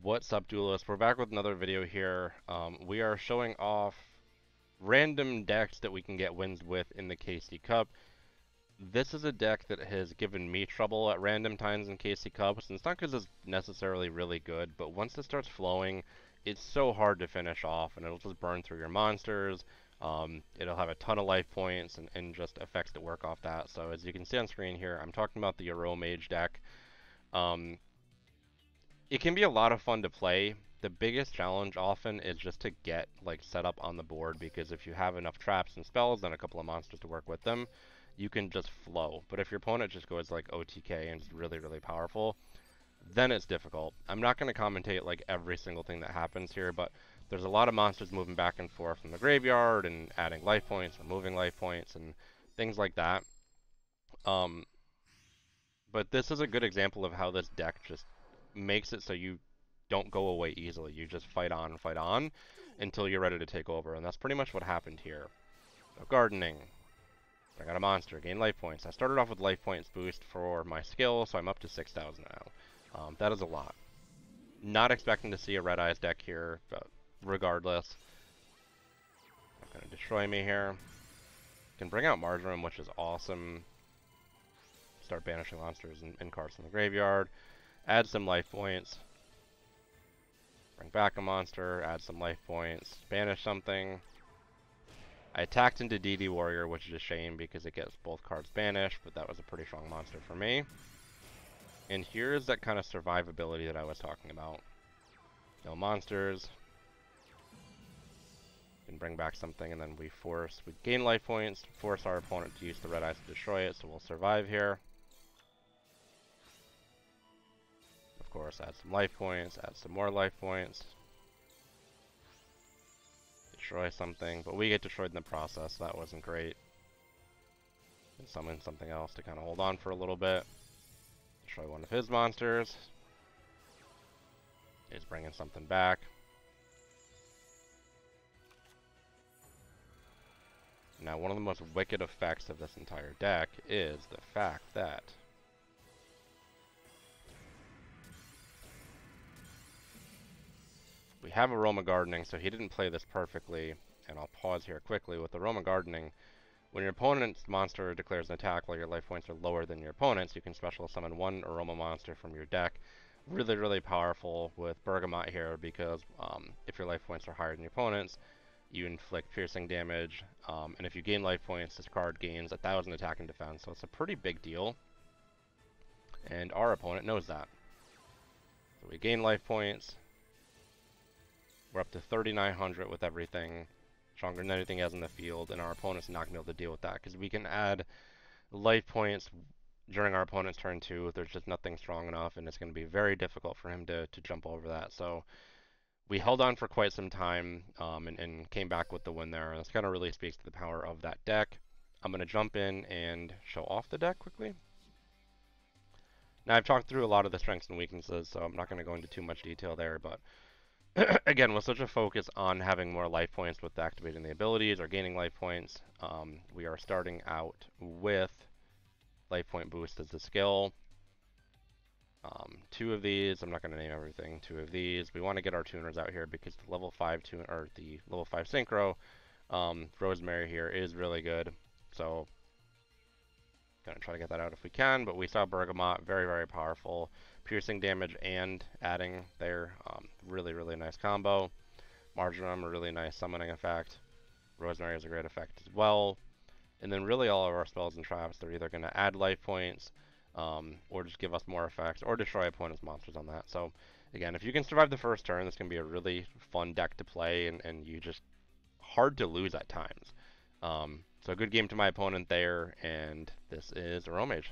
What's up, duelists? We're back with another video here. We are showing off random decks that we can get wins with in the KC Cup. This is a deck that has given me trouble at random times in KC Cups, and it's not because it's necessarily really good, but once it starts flowing, it's so hard to finish off, and it'll just burn through your monsters. It'll have a ton of life points and just effects that work off that. So as you can see on screen here, I'm talking about the Aromage deck. Um, it can be a lot of fun to play. The biggest challenge often is just to get like set up on the board, because if you have enough traps and spells and a couple of monsters to work with them, you can just flow. But if your opponent just goes like OTK and is really, really powerful, then it's difficult. I'm not going to commentate like every single thing that happens here, but there's a lot of monsters moving back and forth from the graveyard and adding life points, removing life points, and things like that. Um, but this is a good example of how this deck just makes it so you don't go away easily. You just fight on until you're ready to take over, and that's pretty much what happened here. So gardening. I got a monster, gain life points. I started off with life points boost for my skill, so I'm up to 6,000 now. That is a lot. Not expecting to see a Red Eyes deck here, but regardless. Not going to destroy me here. Can bring out Marjoram, which is awesome. Start banishing monsters and cards from the graveyard. Add some life points. Bring back a monster, add some life points, banish something. I attacked into DD Warrior, which is a shame because it gets both cards banished, but that was a pretty strong monster for me. And here's that kind of survivability that I was talking about. No monsters. Can bring back something, and then we gain life points, force our opponent to use the Red Eyes to destroy it, so we'll survive here. Of course, add some life points, add some more life points. Destroy something, but we get destroyed in the process, so that wasn't great. And summon something else to kind of hold on for a little bit. Destroy one of his monsters. He's bringing something back. Now, one of the most wicked effects of this entire deck is the fact that we have Aroma Gardening, so he didn't play this perfectly, and I'll pause here quickly. With Aroma Gardening, when your opponent's monster declares an attack while your life points are lower than your opponent's, you can special summon one Aroma monster from your deck. Really, really powerful with Bergamot here, because if your life points are higher than your opponent's, you inflict piercing damage, and if you gain life points, this card gains 1,000 attack and defense, so it's a pretty big deal, and our opponent knows that. So we gain life points. We're up to 3,900 with everything, stronger than anything else in the field, and our opponent's not going to be able to deal with that, because we can add life points during our opponent's turn too. There's just nothing strong enough, and it's going to be very difficult for him to jump over that. So we held on for quite some time, and came back with the win there, and this kind of really speaks to the power of that deck. I'm going to jump in and show off the deck quickly. Now, I've talked through a lot of the strengths and weaknesses, so I'm not going to go into too much detail there, but again, with such a focus on having more life points with activating the abilities or gaining life points, we are starting out with life point boost as the skill. Two of these, I'm not going to name everything, two of these. We want to get our tuners out here because the level 5 the level 5 synchro, Rosemary here is really good. So gonna try to get that out if we can, but we saw Bergamot, very, very powerful. Piercing damage and adding there, really, really nice combo. Marjoram, a really nice summoning effect. Rosemary is a great effect as well. And then really all of our spells and traps, they're either going to add life points, or just give us more effects, or destroy opponent's monsters on that. So again, if you can survive the first turn, this can be a really fun deck to play, and you just hard to lose at times. So good game to my opponent there, and this is Aromage.